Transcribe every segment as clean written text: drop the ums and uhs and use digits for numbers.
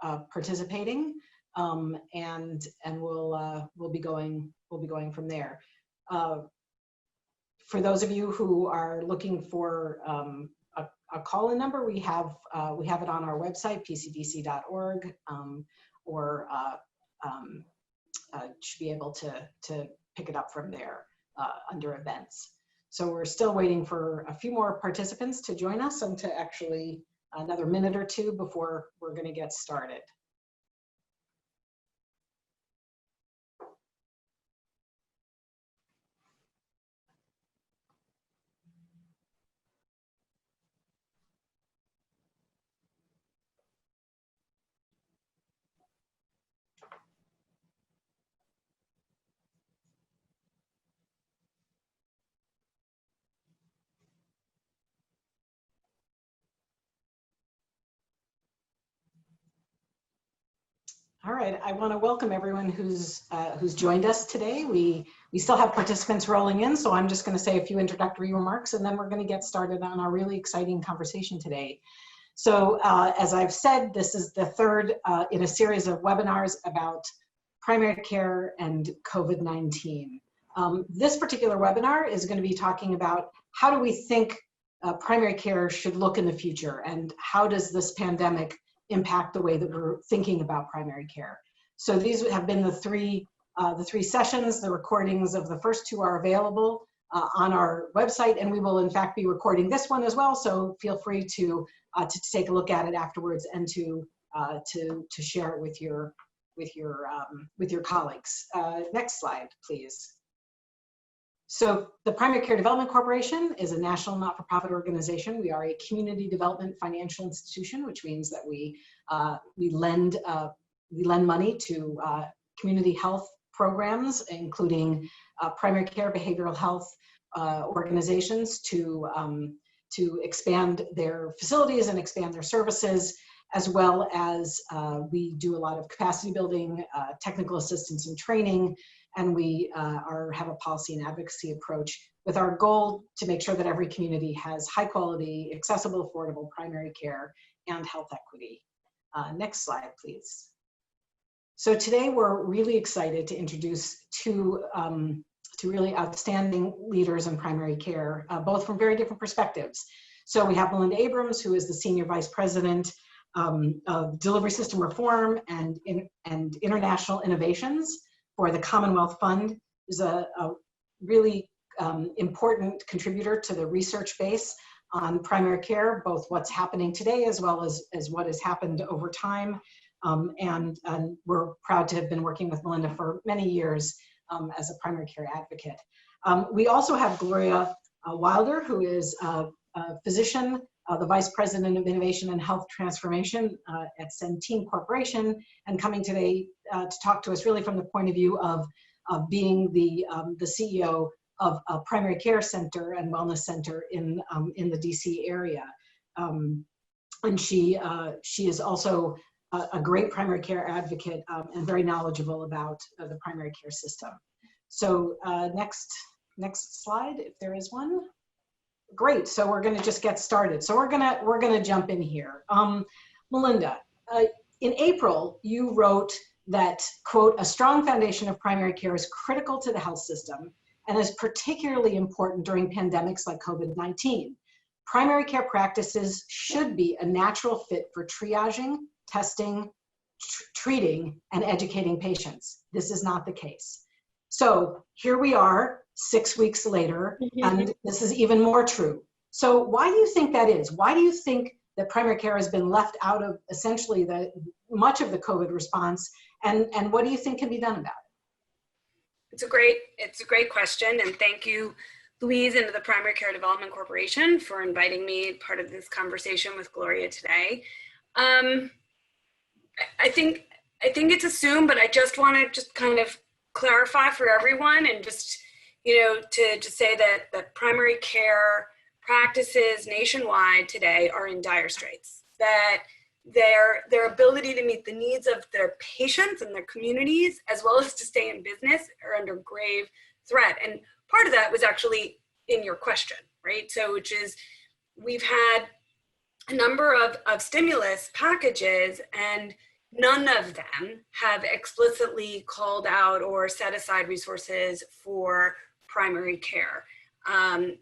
participating, and we'll be going from there. For those of you who are looking for a call-in number, we have it on our website, pcdc.org, or should be able to pick it up from there under events. So we're still waiting for a few more participants to join us, and to actually another minute or two before we're going to get started. All right, I want to welcome everyone who's joined us today. We still have participants rolling in, so I'm just going to say a few introductory remarks, and then we're going to get started on our really exciting conversation today. So as I've said, this is the third in a series of webinars about primary care and COVID-19. This particular webinar is going to be talking about how do we think primary care should look in the future, and how does this pandemic impact the way that we're thinking about primary care. So these have been the three sessions. The recordings of the first two are available on our website, and we will in fact be recording this one as well. So feel free to take a look at it afterwards, and to share it with your colleagues. Next slide, please. So the Primary Care Development Corporation is a national not-for-profit organization. We are a community development financial institution, which means that we lend money to community health programs, including primary care, behavioral health organizations, to expand their facilities and expand their services, as well as we do a lot of capacity building, technical assistance and training, and we have a policy and advocacy approach with our goal to make sure that every community has high quality, accessible, affordable primary care and health equity. Next slide, please. So today we're really excited to introduce two really outstanding leaders in primary care, both from very different perspectives. So we have Melinda Abrams, who is the Senior Vice President of Delivery System Reform and International Innovations for the Commonwealth Fund, is a really important contributor to the research base on primary care, both what's happening today as well as what has happened over time. And we're proud to have been working with Melinda for many years as a primary care advocate. We also have Gloria Wilder, who is a physician, the Vice President of Innovation and Health Transformation at Centene Corporation, and coming today to talk to us really from the point of view of being the CEO of a primary care center and wellness center in the DC area. And she is also a great primary care advocate and very knowledgeable about the primary care system. So next slide, if there is one. Great, so we're gonna just get started. So we're gonna jump in here. Melinda, in April, you wrote that, quote, "A strong foundation of primary care is critical to the health system and is particularly important during pandemics like COVID-19. Primary care practices should be a natural fit for triaging, testing, treating, and educating patients. This is not the case." So here we are 6 weeks later, and this is even more true. So why do you think that is? Why do you think that primary care has been left out of essentially much of the COVID response, and what do you think can be done about it? It's a great question, and thank you, Louise, and to the Primary Care Development Corporation for inviting me part of this conversation with Gloria today. I think it's assumed, but I just want to kind of clarify for everyone, and just, to say that primary care practices nationwide today are in dire straits, that their ability to meet the needs of their patients and their communities, as well as to stay in business, are under grave threat. And part of that was actually in your question, right? So, which is, we've had a number of stimulus packages, and none of them have explicitly called out or set aside resources for primary care. And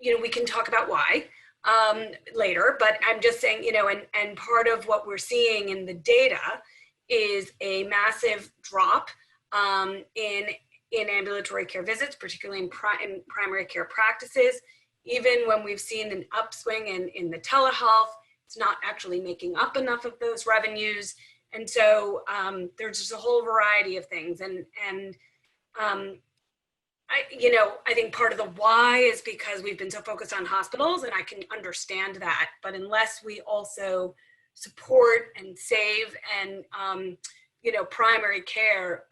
you know, we can talk about why later, but I'm just saying, you know, and part of what we're seeing in the data is a massive drop in ambulatory care visits, particularly in primary care practices. Even when we've seen an upswing in the telehealth, it's not actually making up enough of those revenues. And so there's just a whole variety of things. And I think part of the why is because we've been so focused on hospitals, and I can understand that. But unless we also support and save and primary care,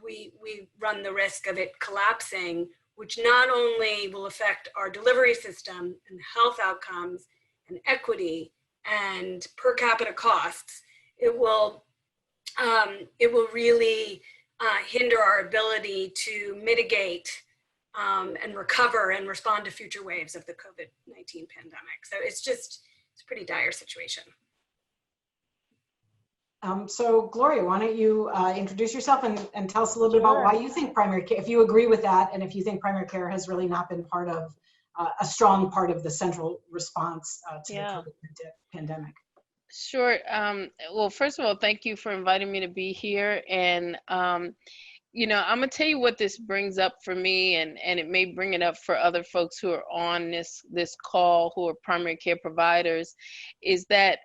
we run the risk of it collapsing, which not only will affect our delivery system and health outcomes and equity and per capita costs, it will really hinder our ability to mitigate and recover and respond to future waves of the COVID-19 pandemic. So it's a pretty dire situation. So Gloria, why don't you introduce yourself and tell us a little bit about why you think primary care, if you agree with that, and if you think primary care has really not been part of a strong part of the central response to the COVID pandemic. Sure. Well, first of all, thank you for inviting me to be here. And, I'm going to tell you what this brings up for me, and it may bring it up for other folks who are on this call who are primary care providers, is that,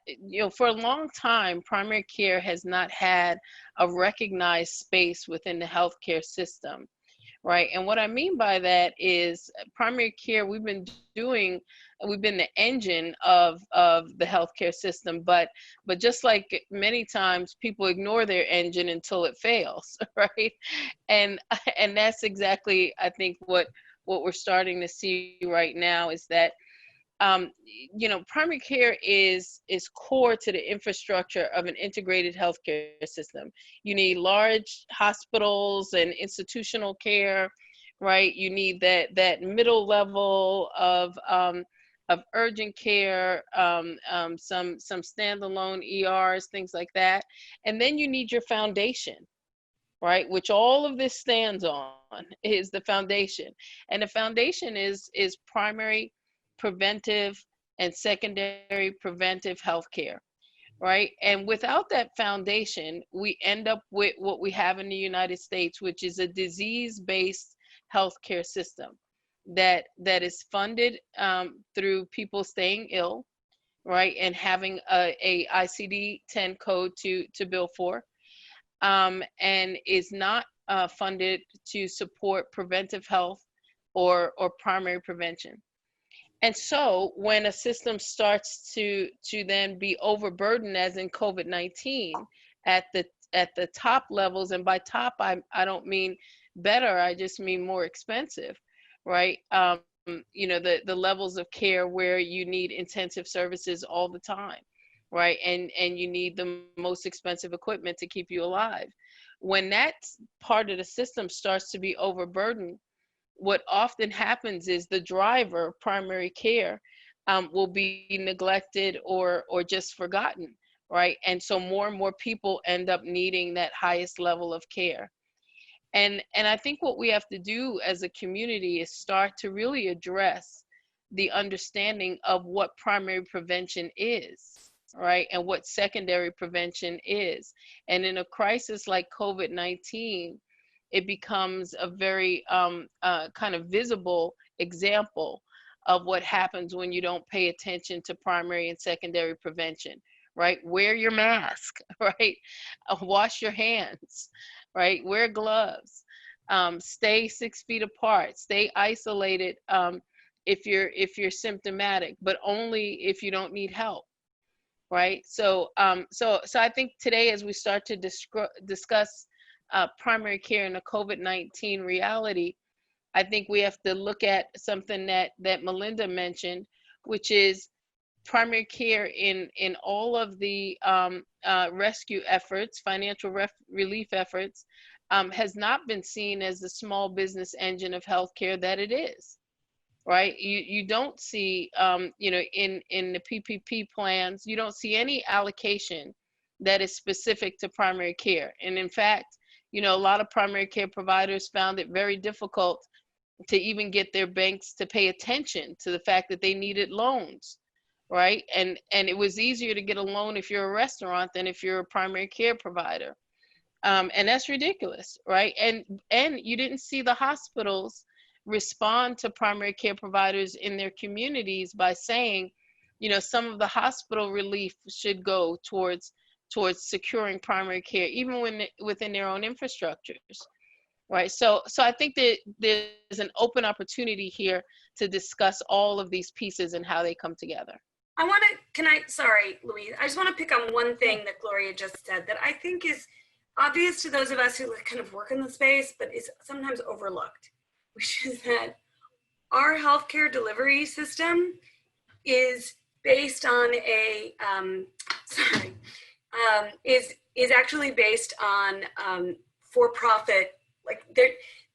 for a long time, primary care has not had a recognized space within the healthcare system. Right. And what I mean by that is primary care, we've been the engine of the healthcare system, but just like many times people ignore their engine until it fails. Right. And that's exactly, I think, what we're starting to see right now is that primary care is core to the infrastructure of an integrated healthcare system. You need large hospitals and institutional care, right? You need that middle level of urgent care, some standalone ERs, things like that, and then you need your foundation, right? Which all of this stands on is the foundation, and the foundation is primary preventive and secondary preventive healthcare, right? And without that foundation, we end up with what we have in the United States, which is a disease-based healthcare system that is funded through people staying ill, right, and having a ICD-10 code to bill for, and is not funded to support preventive health or primary prevention. And so when a system starts to then be overburdened, as in COVID-19, at the top levels, and by top I don't mean better, I just mean more expensive, right? The levels of care where you need intensive services all the time, right? And you need the most expensive equipment to keep you alive. When that part of the system starts to be overburdened, what often happens is the driver, primary care, will be neglected or just forgotten, right? And so more and more people end up needing that highest level of care. And I think what we have to do as a community is start to really address the understanding of what primary prevention is, right? And what secondary prevention is. And in a crisis like COVID-19, it becomes a very kind of visible example of what happens when you don't pay attention to primary and secondary prevention, right? Wear your mask, right? Wash your hands, right? Wear gloves, stay 6 feet apart, stay isolated if you're symptomatic, but only if you don't need help, right? So I think today, as we start to discuss primary care in a COVID-19 reality, I think we have to look at something that Melinda mentioned, which is primary care in all of the rescue efforts, financial relief efforts, has not been seen as the small business engine of healthcare that it is, right? You don't see, you know, in the PPP plans, you don't see any allocation that is specific to primary care. And in fact, you know, a lot of primary care providers found it very difficult to even get their banks to pay attention to the fact that they needed loans, right? And it was easier to get a loan if you're a restaurant than if you're a primary care provider. And that's ridiculous, right? And you didn't see the hospitals respond to primary care providers in their communities by saying, you know, some of the hospital relief should go towards securing primary care, even when within their own infrastructures, right? So I think that there's an open opportunity here to discuss all of these pieces and how they come together. Sorry, Louise, I just want to pick on one thing that Gloria just said that I think is obvious to those of us who kind of work in the space, but is sometimes overlooked, which is that our healthcare delivery system is based on is actually based on for-profit, let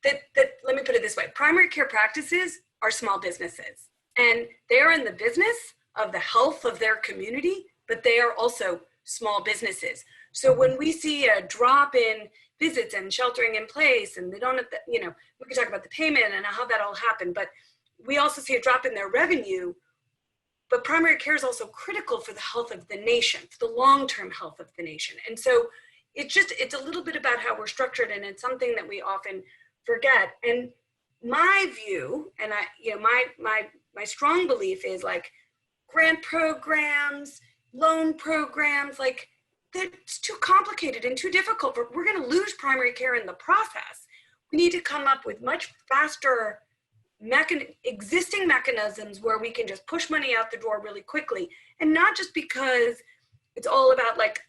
me put it this way, primary care practices are small businesses, and they are in the business of the health of their community, but they are also small businesses. So when we see a drop in visits and sheltering in place, and they don't have we can talk about the payment and how that all happened, but we also see a drop in their revenue. But primary care is also critical for the health of the nation, for the long-term health of the nation. And so it's a little bit about how we're structured, and it's something that we often forget. And my view, and my strong belief is like grant programs, loan programs, like that's too complicated and too difficult. We're going to lose primary care in the process. We need to come up with much faster existing mechanisms where we can just push money out the door really quickly, and not just because it's all about like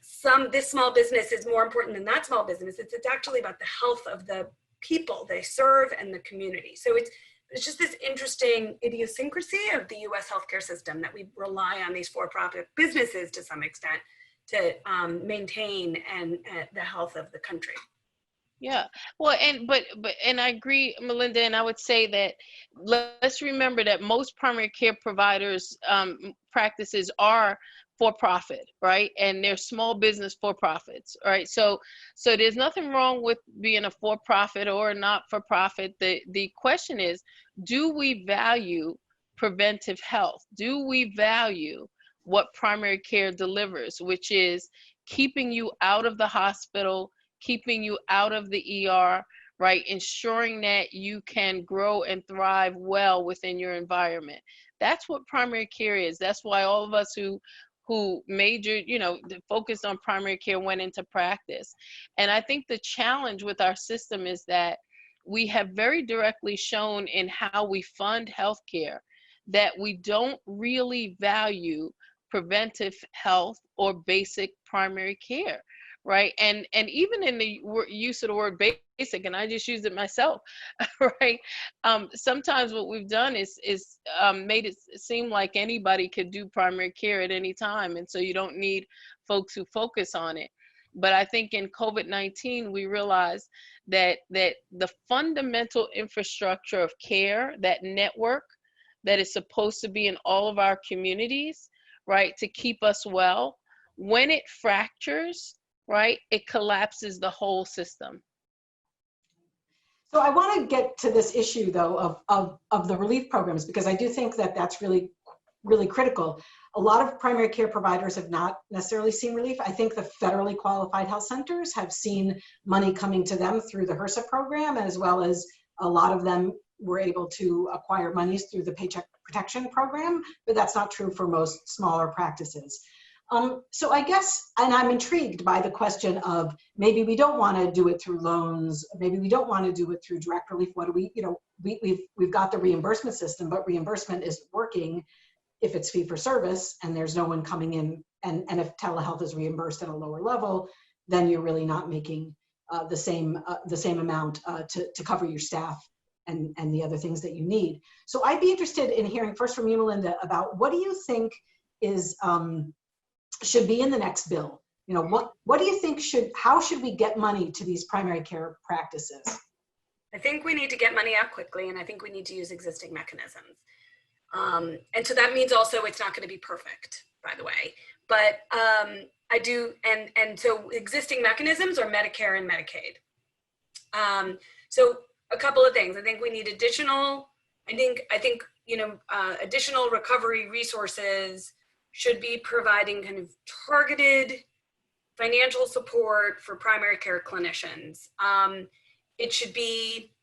this small business is more important than that small business. It's actually about the health of the people they serve and the community. So it's just this interesting idiosyncrasy of the U.S. healthcare system that we rely on these for-profit businesses to some extent to maintain the health of the country. Yeah, well, and I agree, Melinda, and I would say that let's remember that most primary care providers practices are for-profit, right? And they're small business for-profits, right? So there's nothing wrong with being a for-profit or a not-for-profit. The question is, do we value preventive health? Do we value what primary care delivers, which is keeping you out of the hospital, keeping you out of the ER, right? Ensuring that you can grow and thrive well within your environment. That's what primary care is. That's why all of us who majored, focused on primary care went into practice. And I think the challenge with our system is that we have very directly shown in how we fund healthcare that we don't really value preventive health or basic primary care, right? And even in the use of the word basic, and I just use it myself, right? Sometimes what we've done is made it seem like anybody could do primary care at any time, and so you don't need folks who focus on it. But I think in COVID-19, we realized that the fundamental infrastructure of care, that network that is supposed to be in all of our communities, right, to keep us well, when it fractures, right, it collapses the whole system. So I want to get to this issue, though, of the relief programs, because I do think that that's really, really critical. A lot of primary care providers have not necessarily seen relief. I think the federally qualified health centers have seen money coming to them through the HRSA program, as well as a lot of them were able to acquire monies through the Paycheck Protection Program, but that's not true for most smaller practices. So I guess, and I'm intrigued by the question of maybe we don't want to do it through loans, maybe we don't want to do it through direct relief. What do we, we've got the reimbursement system, but reimbursement isn't working if it's fee for service and there's no one coming in, and if telehealth is reimbursed at a lower level, then you're really not making the same amount to cover your staff and the other things that you need. So I'd be interested in hearing first from you, Melinda, about what do you think is should be in the next bill? What do you think how should we get money to these primary care practices? I think we need to get money out quickly, and I think we need to use existing mechanisms. And so that means also it's not going to be perfect, by the way. But I do, and so existing mechanisms are Medicare and Medicaid. So a couple of things. I think we need additional, additional recovery resources should be providing kind of targeted financial support for primary care clinicians. It should be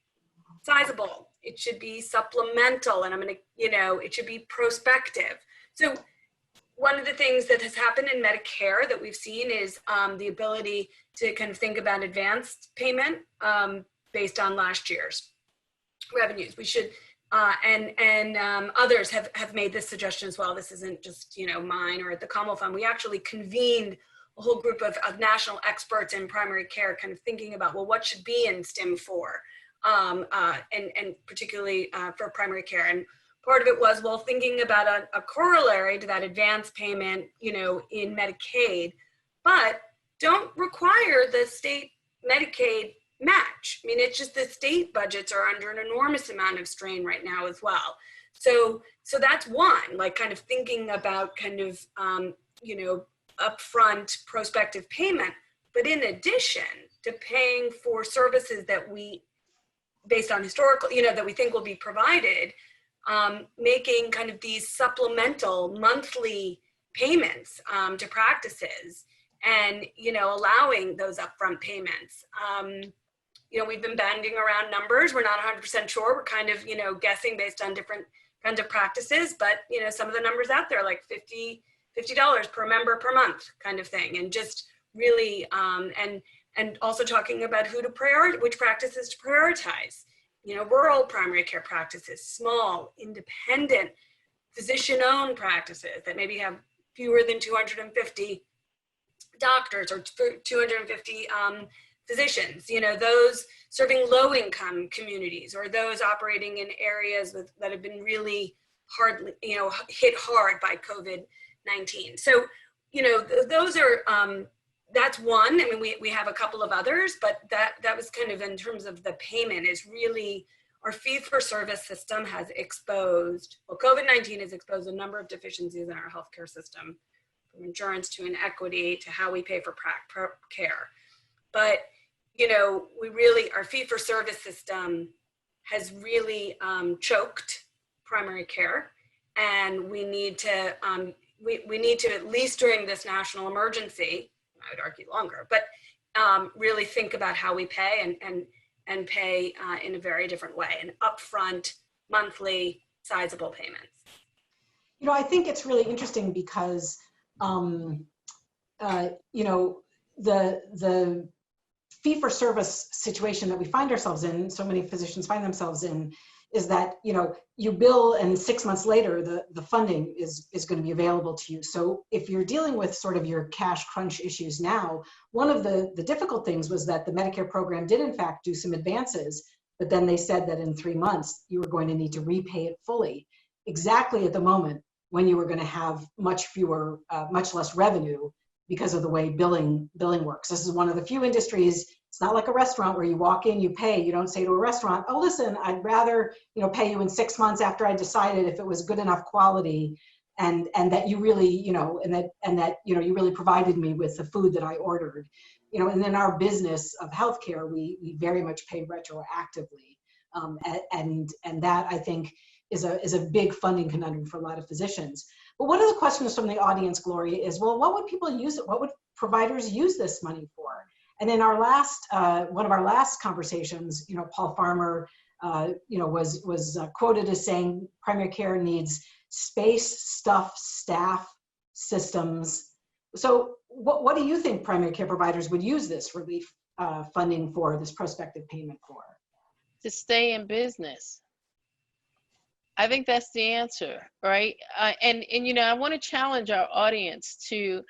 sizable. It should be supplemental, and it should be prospective. So one of the things that has happened in Medicare that we've seen is the ability to kind of think about advanced payment based on last year's revenues. We should, and others have made this suggestion as well. This isn't just, mine or at the Commonwealth Fund. We actually convened a whole group of national experts in primary care kind of thinking about, well, what should be in STIM 4, and particularly for primary care. And part of it was, well, thinking about a corollary to that advance payment, in Medicaid, but don't require the state Medicaid match. I mean, it's just the state budgets are under an enormous amount of strain right now as well. So that's one, like kind of thinking about kind of, upfront prospective payment, but in addition to paying for services that we, based on historical, that we think will be provided, making kind of these supplemental monthly payments to practices and, allowing those upfront payments. We've been banding around numbers. We're not 100% sure. We're kind of, guessing based on different kinds of practices, but, some of the numbers out there, like $50 per member per month kind of thing. And just really, and also talking about which practices to prioritize. Rural primary care practices, small, independent, physician-owned practices that maybe have fewer than 250 doctors or 250 physicians, those serving low-income communities or those operating in areas that have been really hard, hit hard by COVID-19. So, those are, that's one. I mean, we have a couple of others, but that was kind of in terms of the payment is really our fee-for-service system has exposed, well, COVID-19 has exposed a number of deficiencies in our healthcare system, from insurance to inequity to how we pay for care. But, our fee-for-service system has really choked primary care, and we need to, we need to, at least during this national emergency, I would argue longer, but really think about how we pay and pay in a very different way, and upfront, monthly, sizable payments. I think it's really interesting because, the fee-for-service situation that we find ourselves in, so many physicians find themselves in, is that, you bill and 6 months later, the funding is going to be available to you. So if you're dealing with sort of your cash crunch issues now, one of the difficult things was that the Medicare program did in fact do some advances, but then they said that in 3 months, you were going to need to repay it fully, exactly at the moment when you were going to have much less revenue because of the way billing works. This is one of the few industries. It's not like a restaurant where you walk in, you pay. You don't say to a restaurant, "Oh, listen, I'd rather pay you in 6 months after I decided if it was good enough quality, and that you really and that you really provided me with the food that I ordered." And in our business of healthcare, we very much pay retroactively, and that I think is a big funding conundrum for a lot of physicians. But one of the questions from the audience, Gloria, is, well, what would people use it? What would providers use this money for? And in our last, one of our last conversations, Paul Farmer, was quoted as saying primary care needs space, stuff, staff, systems. So what do you think primary care providers would use this relief funding for, this prospective payment for? To stay in business. I think that's the answer, right? And I want to challenge our audience to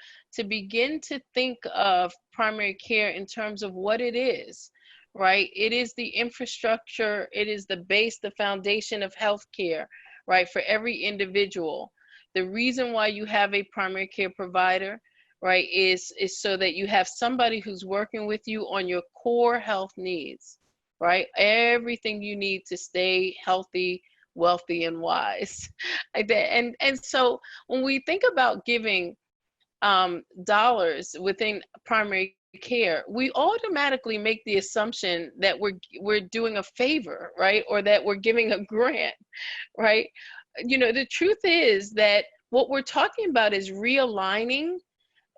begin to think of primary care in terms of what it is, right? It is the infrastructure, it is the base, the foundation of healthcare, right, for every individual. The reason why you have a primary care provider, right, is so that you have somebody who's working with you on your core health needs, right? Everything you need to stay healthy, wealthy and wise. And so when we think about giving dollars within primary care, we automatically make the assumption that we're doing a favor, right? Or that we're giving a grant, right? You know, the truth is that what we're talking about is realigning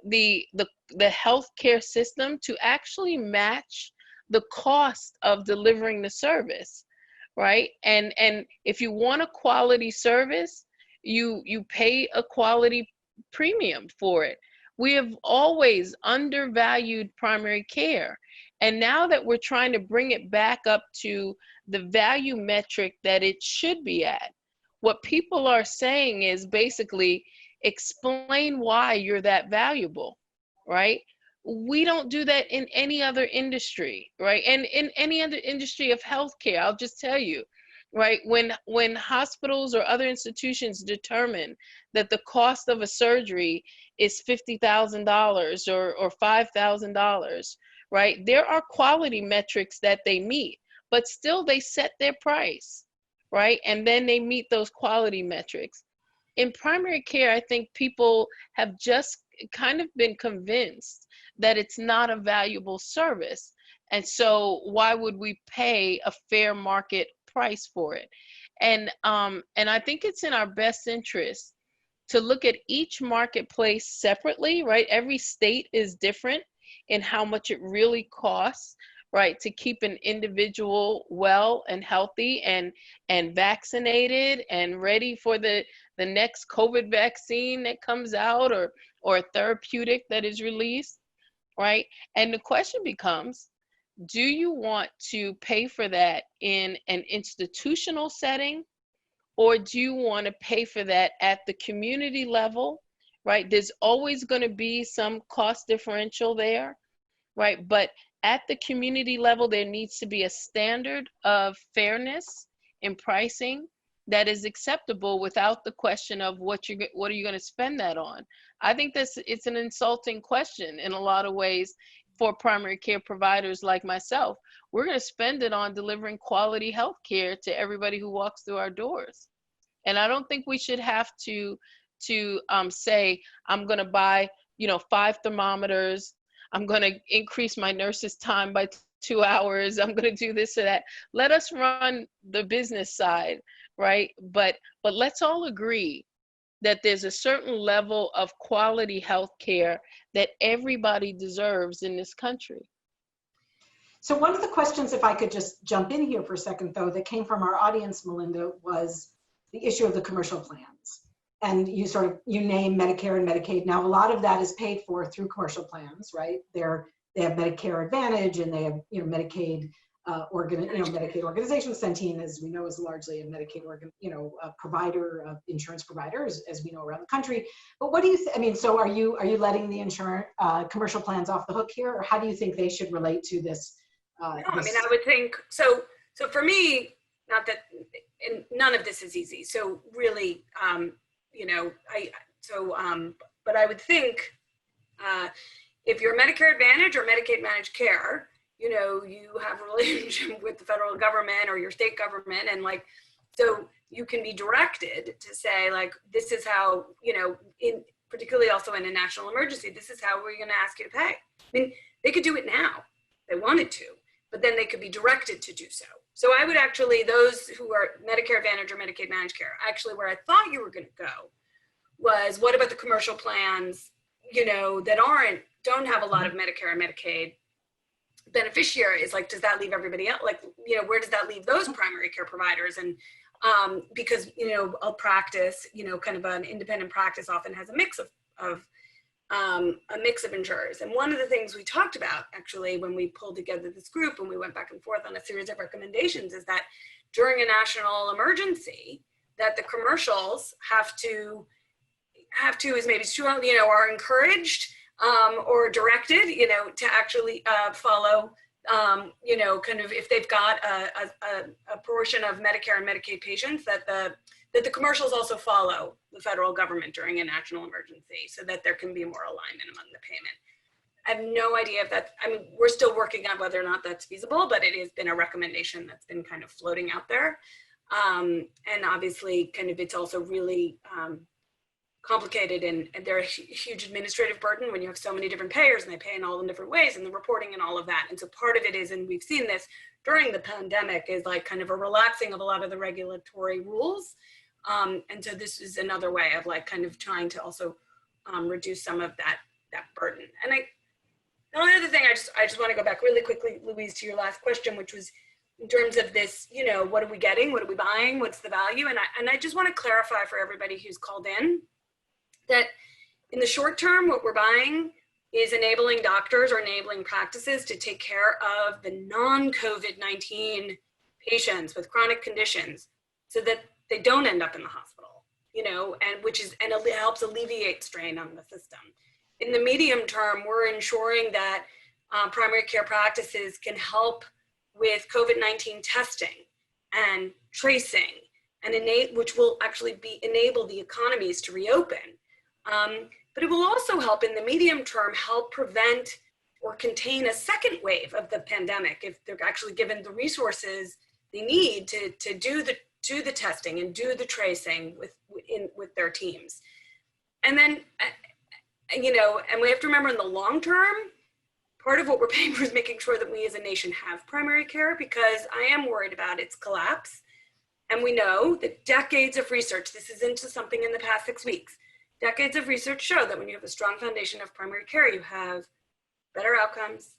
the healthcare system to actually match the cost of delivering the service, right? And if you want a quality service, you pay a quality premium for it. We have always undervalued primary care. And now that we're trying to bring it back up to the value metric that it should be at, what people are saying is basically explain why you're that valuable, right? We don't do that in any other industry, right? And in any other industry of healthcare, I'll just tell you, right? When hospitals or other institutions determine that the cost of a surgery is $50,000 or $5,000, right? There are quality metrics that they meet, but still they set their price, right? And then they meet those quality metrics. In primary care, I think people have just kind of been convinced that it's not a valuable service. And so why would we pay a fair market price for it? And I think it's in our best interest to look at each marketplace separately, right? Every state is different in how much it really costs, right, to keep an individual well and healthy and vaccinated and ready for the next COVID vaccine that comes out or a therapeutic that is released, right? And the question becomes, do you want to pay for that in an institutional setting, or do you want to pay for that at the community level, right? There's always going to be some cost differential there, right? But at the community level, there needs to be a standard of fairness in pricing that is acceptable without the question of what are you going to spend that on. I think it's an insulting question in a lot of ways for primary care providers like myself. We're going to spend it on delivering quality health care to everybody who walks through our doors. And I don't think we should have to say, I'm going to buy, 5 thermometers. I'm going to increase my nurse's time by 2 hours. I'm going to do this or that. Let us run the business side, right? But let's all agree that there's a certain level of quality health care that everybody deserves in this country. So one of the questions, if I could just jump in here for a second, though, that came from our audience, Melinda, was the issue of the commercial plans. And you name Medicare and Medicaid. Now, a lot of that is paid for through commercial plans, right? They have Medicare Advantage, and they have, Medicaid Medicaid organizations. Centene, as we know, is largely a Medicaid provider, insurance providers, as we know around the country. But what do you so are you letting the insurance commercial plans off the hook here, or how do you think they should relate to this? No, I mean, I would think so. So for me, not that, and none of this is easy. So really, but I would think if you're Medicare Advantage or Medicaid managed care, you have a relationship with the federal government or your state government, and so you can be directed to say, this is how, particularly also in a national emergency, this is how we're going to ask you to pay. I mean, they could do it now, if they wanted to, but then they could be directed to do so. So I would actually, those who are Medicare Advantage or Medicaid managed care, actually where I thought you were going to go was, what about the commercial plans, that don't have a lot of Medicare and Medicaid beneficiaries? Does that leave everybody else? Where does that leave those primary care providers? And because, a practice, kind of an independent practice often has a mix of insurers. And one of the things we talked about actually when we pulled together this group and we went back and forth on a series of recommendations is that during a national emergency, that the commercials have to is maybe strong, are encouraged or directed, to actually follow, kind of if they've got a portion of Medicare and Medicaid patients, that the commercials also follow the federal government during a national emergency, so that there can be more alignment among the payment. I have no idea if that's, we're still working on whether or not that's feasible, but it has been a recommendation that's been kind of floating out there. And obviously kind of it's also really complicated, and they're a huge administrative burden when you have so many different payers and they pay in all in different ways, and the reporting and all of that. And so part of it is, and we've seen this during the pandemic, is like kind of a relaxing of a lot of the regulatory rules. And so this is another way of like kind of trying to also reduce some of that burden. And the only other thing I just want to go back really quickly, Louise, to your last question, which was in terms of this, you know, what are we getting? What are we buying? What's the value? And I just want to clarify for everybody who's called in that in the short term, what we're buying is enabling doctors or enabling practices to take care of the non-COVID-19 patients with chronic conditions so that they don't end up in the hospital, you know, and it helps alleviate strain on the system. In the medium term, we're ensuring that primary care practices can help with COVID-19 testing and tracing, and which will actually enable the economies to reopen. But it will also help in the medium term, help prevent or contain a second wave of the pandemic if they're actually given the resources they need to do the testing and do the tracing with their teams. And then, you know, and we have to remember in the long term, part of what we're paying for is making sure that we as a nation have primary care, because I am worried about its collapse. And we know that decades of research, this is into something in the past 6 weeks, decades of research show that when you have a strong foundation of primary care, you have better outcomes,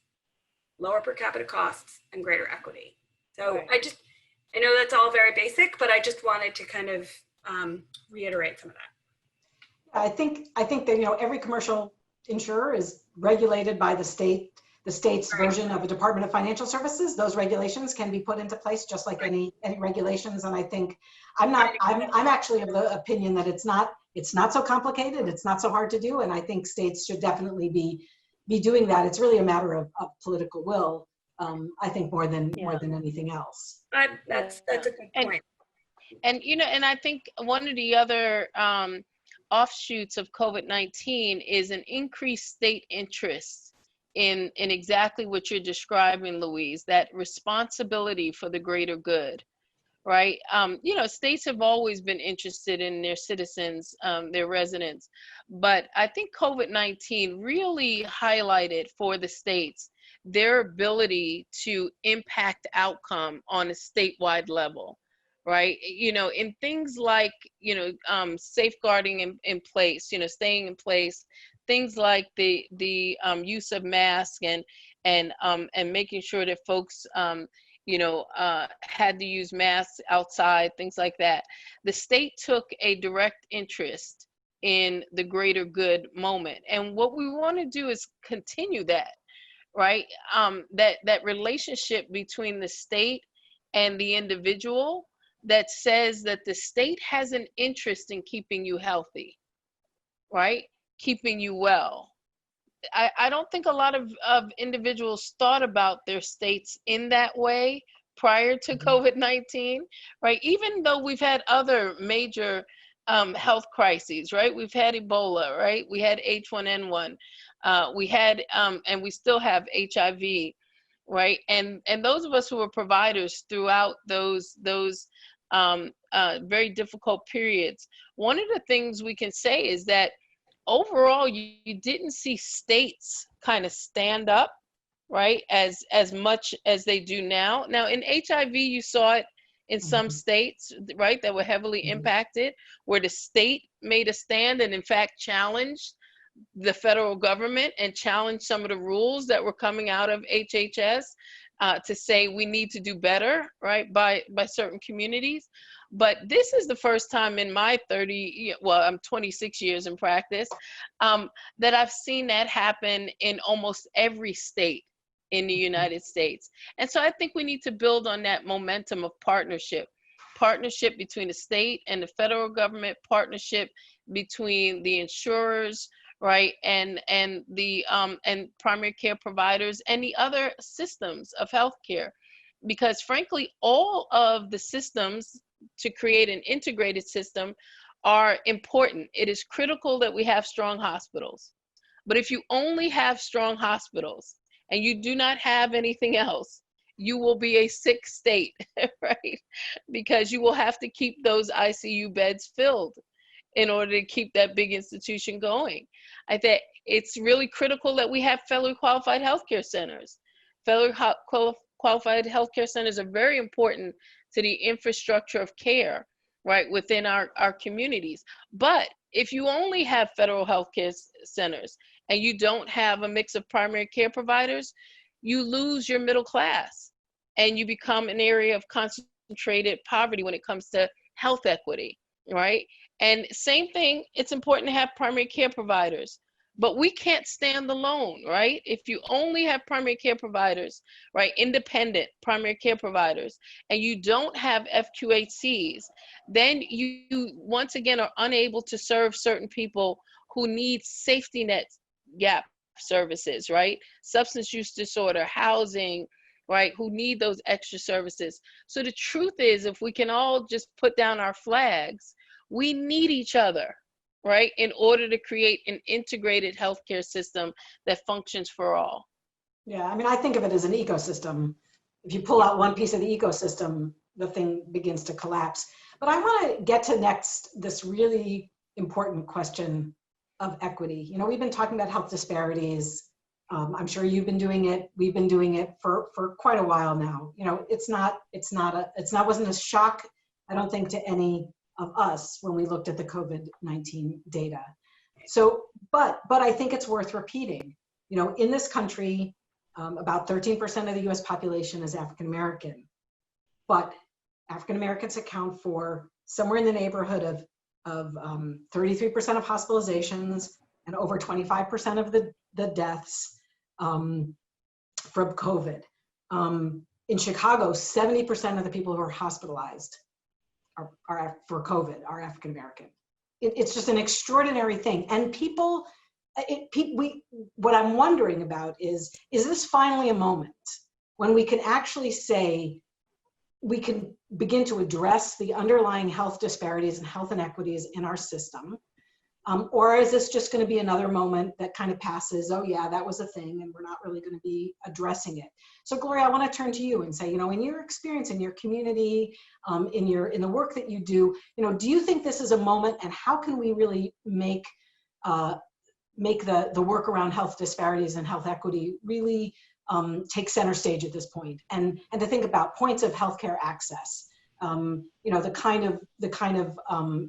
lower per capita costs, and greater equity. So right. I know that's all very basic, but I just wanted to kind of reiterate some of that. I think that, you know, every commercial insurer is regulated by the state's right. version of a Department of Financial Services. Those regulations can be put into place just like right. any regulations. And I think I'm actually of the opinion that it's not so complicated. It's not so hard to do. And I think states should definitely be doing that. It's really a matter of political will. I think more than anything else. That's a good point. And you know, and I think one of the other offshoots of COVID-19 is an increased state interest in exactly what you're describing, Louise, that responsibility for the greater good, right? You know, states have always been interested in their citizens, their residents, but I think COVID-19 really highlighted for the states their ability to impact outcome on a statewide level, right? You know, in things like, you know, safeguarding in place, you know, staying in place, things like the use of masks and making sure that folks, you know, had to use masks outside, things like that. The state took a direct interest in the greater good moment. And what we want to do is continue that, right? That relationship between the state and the individual that says that the state has an interest in keeping you healthy, right? Keeping you well. I don't think a lot of individuals thought about their states in that way prior to COVID-19, right? Even though we've had other major health crises, right? We've had Ebola, right? We had H1N1. We had, and we still have HIV, right? And those of us who were providers throughout those very difficult periods, one of the things we can say is that overall, you didn't see states kind of stand up, right, as much as they do now. Now, in HIV, you saw it in some states, right, that were heavily impacted, where the state made a stand and, in fact, challenged the federal government and challenged some of the rules that were coming out of HHS to say we need to do better, right, by certain communities. But this is the first time in my I'm 26 years in practice, that I've seen that happen in almost every state in the United States. And so I think we need to build on that momentum of partnership between the state and the federal government, partnership between the insurers, right, and the and primary care providers and the other systems of healthcare, because frankly, all of the systems to create an integrated system are important. It is critical that we have strong hospitals. But if you only have strong hospitals and you do not have anything else, you will be a sick state, right? Because you will have to keep those ICU beds filled in order to keep that big institution going. I think it's really critical that we have federally qualified healthcare centers. Qualified healthcare centers are very important to the infrastructure of care, right, within our communities. But if you only have federal healthcare centers and you don't have a mix of primary care providers, you lose your middle class and you become an area of concentrated poverty when it comes to health equity, right? And same thing, it's important to have primary care providers, but we can't stand alone, right? If you only have primary care providers, right, independent primary care providers, and you don't have FQHCs, then you once again are unable to serve certain people who need safety net gap services, right? Substance use disorder, housing, right, who need those extra services. So the truth is, if we can all just put down our flags, we need each other, right, in order to create an integrated healthcare system that functions for all. Yeah, I mean, I think of it as an ecosystem. If you pull out one piece of the ecosystem, the thing begins to collapse. But I want to get to next this really important question of equity. You know, we've been talking about health disparities. I'm sure you've been doing it. We've been doing it for quite a while now. You know, wasn't a shock, I don't think, to any of us when we looked at the COVID-19 data. So, but I think it's worth repeating. You know, in this country, about 13% of the US population is African American, but African Americans account for somewhere in the neighborhood of 33% of hospitalizations and over 25% of the deaths from COVID. In Chicago, 70% of the people who are hospitalized are for COVID are African American. It's just an extraordinary thing. And what I'm wondering about is this finally a moment when we can actually say, we can begin to address the underlying health disparities and health inequities in our system? Or is this just going to be another moment that kind of passes, oh yeah, that was a thing, and we're not really going to be addressing it? So Gloria, I want to turn to you and say, you know, in your experience, in your community, in the work that you do, you know, do you think this is a moment, and how can we really make the work around health disparities and health equity really take center stage at this point, and to think about points of healthcare access, you know, the kind of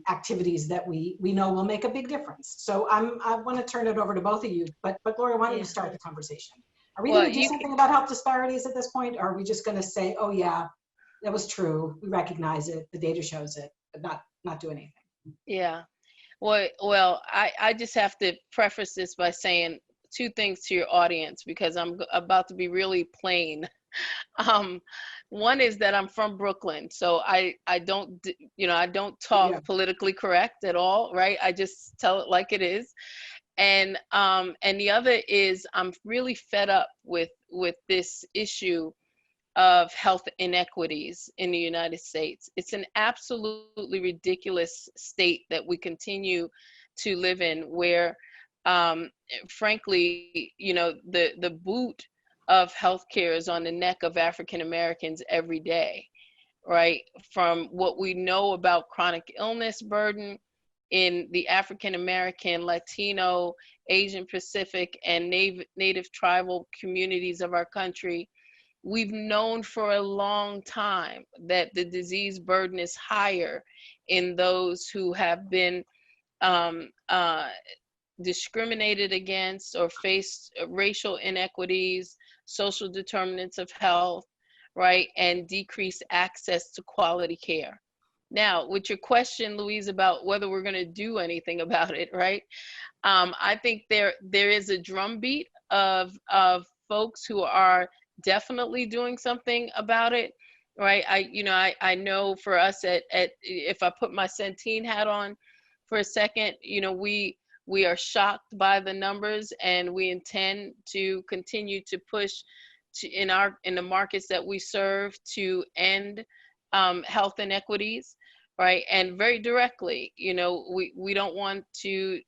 activities that we know will make a big difference. So I want to turn it over to both of you, but Gloria, why don't you start the conversation? Are we going to do something about health disparities at this point, or are we just going to say, oh yeah, that was true, we recognize it, the data shows it, but not do anything? Yeah. Well, I just have to preface this by saying two things to your audience, because I'm about to be really plain. One is that I'm from Brooklyn, so I don't, you know, I don't talk politically correct at all, right? I just tell it like it is. And the other is I'm really fed up with this issue of health inequities in the United States. It's an absolutely ridiculous state that we continue to live in, where frankly, you know, the boot of healthcare is on the neck of African Americans every day, right? From what we know about chronic illness burden in the African American, Latino, Asian Pacific, and Native tribal communities of our country, we've known for a long time that the disease burden is higher in those who have been discriminated against or faced racial inequities, social determinants of health, right, and decreased access to quality care. Now, with your question, Louise, about whether we're going to do anything about it, right? I think there is a drumbeat of folks who are definitely doing something about it, right? I know for us at if I put my Centene hat on for a second, you know, we are shocked by the numbers, and we intend to continue to push in the markets that we serve to end health inequities, right? And very directly, you know, we don't want to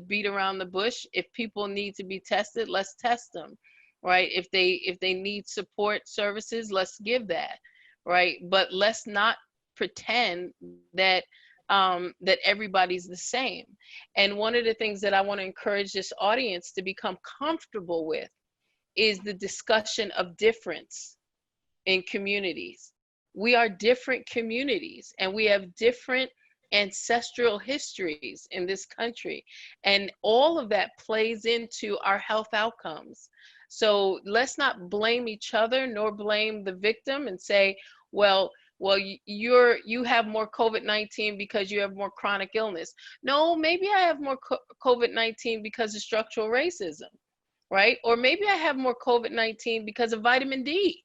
beat around the bush. If people need to be tested, let's test them, right? If they need support services, let's give that, right? But let's not pretend that that everybody's the same. And one of the things that I want to encourage this audience to become comfortable with is the discussion of difference in communities. We are different communities and we have different ancestral histories in this country. And all of that plays into our health outcomes. So let's not blame each other nor blame the victim and say, well, you have more COVID-19 because you have more chronic illness. No, maybe I have more COVID-19 because of structural racism, right? Or maybe I have more COVID-19 because of vitamin D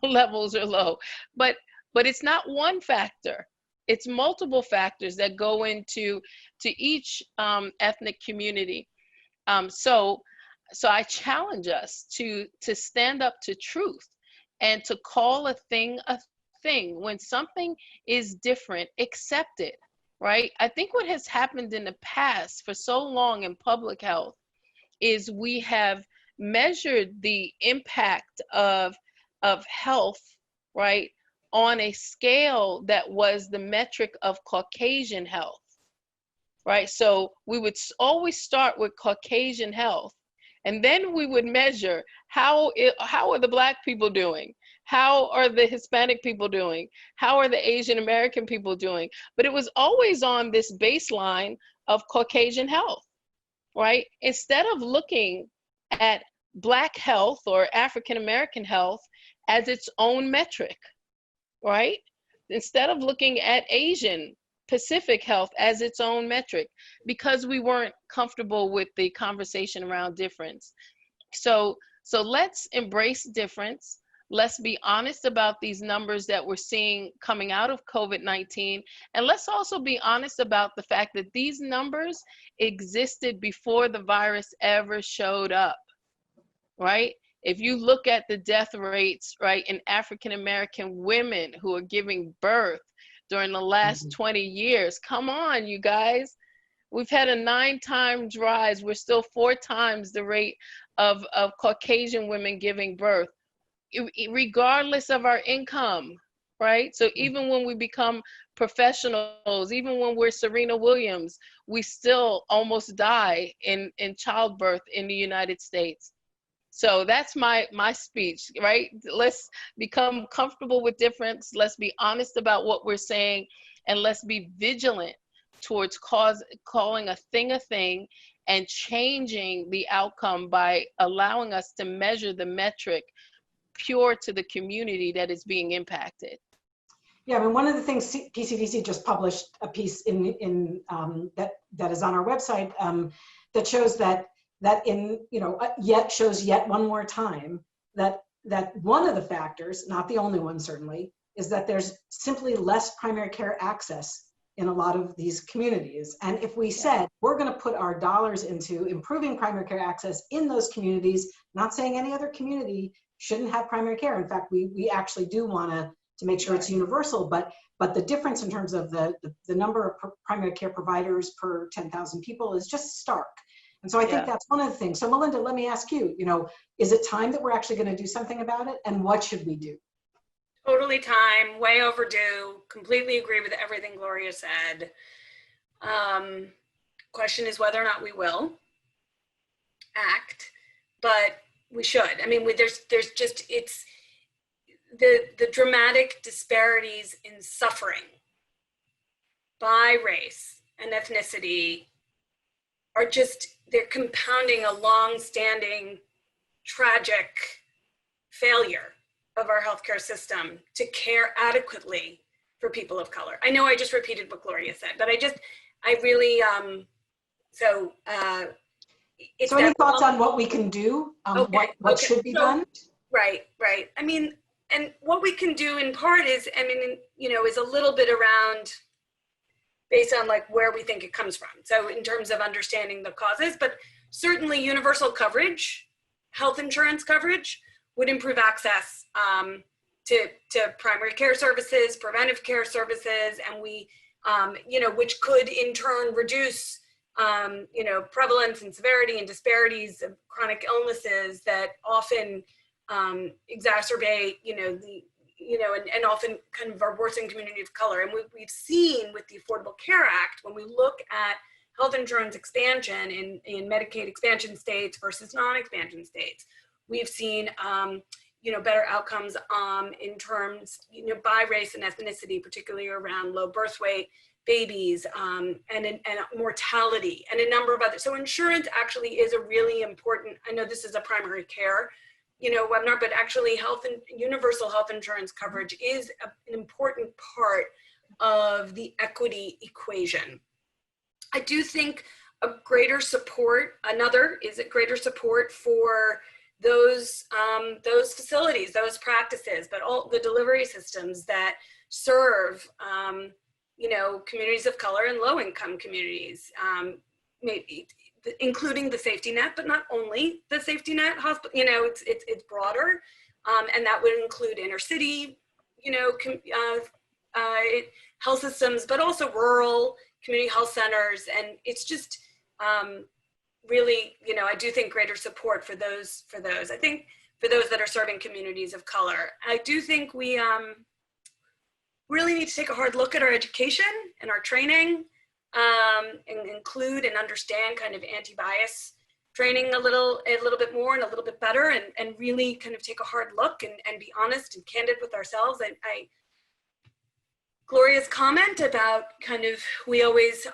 levels are low. But it's not one factor. It's multiple factors that go into each ethnic community. So I challenge us to stand up to truth and to call a thing a thing. When something is different, accept it, right? I think what has happened in the past for so long in public health is we have measured the impact of health, right, on a scale that was the metric of Caucasian health, right? So we would always start with Caucasian health, and then we would measure how are the Black people doing? How are the Hispanic people doing? How are the Asian American people doing? But it was always on this baseline of Caucasian health, right? Instead of looking at Black health or African American health as its own metric, right? Instead of looking at Asian Pacific health as its own metric, because we weren't comfortable with the conversation around difference. So let's embrace difference. Let's be honest about these numbers that we're seeing coming out of COVID-19. And let's also be honest about the fact that these numbers existed before the virus ever showed up, right? If you look at the death rates, right, in African-American women who are giving birth during the last 20 years, come on, you guys. We've had a 9 times rise. We're still 4 times the rate of Caucasian women giving birth, regardless of our income, right? So even when we become professionals, even when we're Serena Williams, we still almost die in childbirth in the United States. So that's my speech, right? Let's become comfortable with difference. Let's be honest about what we're saying, and let's be vigilant towards calling a thing and changing the outcome by allowing us to measure the metric pure to the community that is being impacted. Yeah, I mean, one of the things PCDC just published a piece in that is on our website that shows that in, you know, shows yet one more time that one of the factors, not the only one certainly, is that there's simply less primary care access in a lot of these communities. And if we said we're going to put our dollars into improving primary care access in those communities, not saying any other community shouldn't have primary care. In fact, we actually do want to make sure it's universal, but the difference in terms of the number of primary care providers per 10,000 people is just stark. And so I think that's one of the things. So Melinda, let me ask you, is it time that we're actually going to do something about it? And what should we do? Totally time, way overdue. Completely agree with everything Gloria said. Question is whether or not we will act, but we should. I mean, there's just, it's the dramatic disparities in suffering by race and ethnicity are just, they're compounding a long-standing tragic failure of our healthcare system to care adequately for people of color. I know I just repeated what Gloria said, but I really, so any thoughts on what we can do? What should be done? Right. I mean, and what we can do in part is, is a little bit around based on like where we think it comes from. So in terms of understanding the causes, but certainly universal coverage, health insurance coverage would improve access to primary care services, preventive care services, and we, which could in turn reduce prevalence and severity and disparities of chronic illnesses that often exacerbate, and often kind of are worse in community of color. And we've seen with the Affordable Care Act, when we look at health insurance expansion in Medicaid expansion states versus non-expansion states, we've seen, better outcomes in terms, by race and ethnicity, particularly around low birth weight babies, and mortality, and a number of others. So insurance actually is a really important, I know this is a primary care, webinar, but actually universal health insurance coverage is an important part of the equity equation. I do think greater support for those facilities, those practices, but all the delivery systems that serve, communities of color and low-income communities, maybe including the safety net, but not only the safety net hospital. It's broader, and that would include inner city, health systems, but also rural community health centers. And it's just really, I do think greater support for those. I think for those that are serving communities of color. I do think we really need to take a hard look at our education and our training, and include and understand kind of anti-bias training a little bit more and a little bit better, and really kind of take a hard look and be honest and candid with ourselves. Gloria's comment about kind of, we always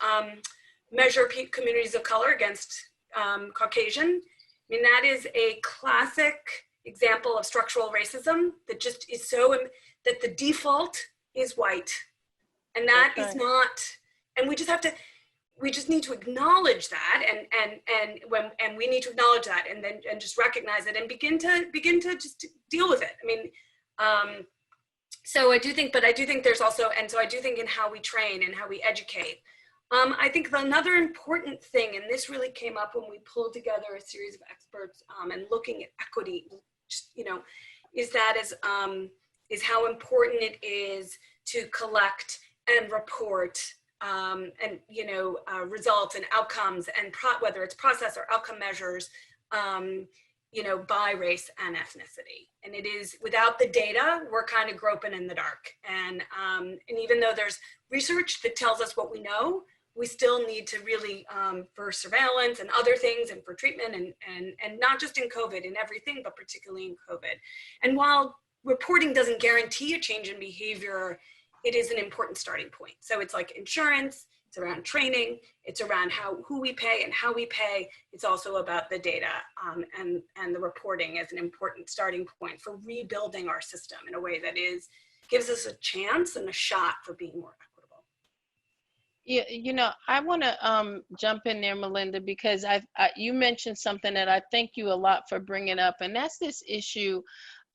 measure communities of color against Caucasian. I mean, that is a classic example of structural racism that just is that the default is white. And that is not, and we just need to acknowledge that, and we need to acknowledge that, and just recognize it, and begin to just deal with it. I mean, so I do think there's also, and so I do think in how we train and how we educate. I think another important thing, and this really came up when we pulled together a series of experts and looking at equity, is how important it is to collect and report results and outcomes, and whether it's process or outcome measures, by race and ethnicity. And it is, without the data, we're kind of groping in the dark. And even though there's research that tells us what we know, we still need to really, for surveillance and other things, and for treatment, and not just in COVID, in everything, but particularly in COVID. And while reporting doesn't guarantee a change in behavior, it is an important starting point. So it's like insurance, it's around training, it's around who we pay and how we pay. It's also about the data, and the reporting as an important starting point for rebuilding our system in a way that gives us a chance and a shot for being more equitable. Yeah, I want to jump in there, Melinda, because you mentioned something that I thank you a lot for bringing up, and that's this issue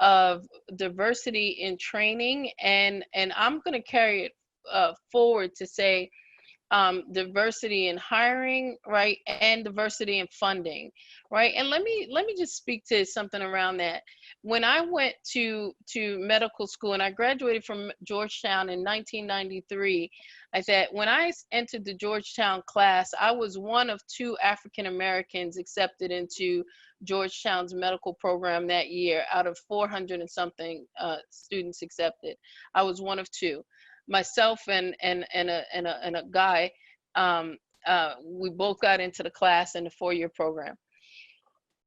of diversity in training, and I'm going to carry it forward to say diversity in hiring, right, and diversity in funding, right? And let me just speak to something around that. When I went to medical school, and I graduated from Georgetown in 1993, I said when I entered the Georgetown class, I was one of 2 African Americans accepted into Georgetown's medical program that year out of 400 and something students accepted. I was one of 2. Myself and a guy, we both got into the class in the 4-year program.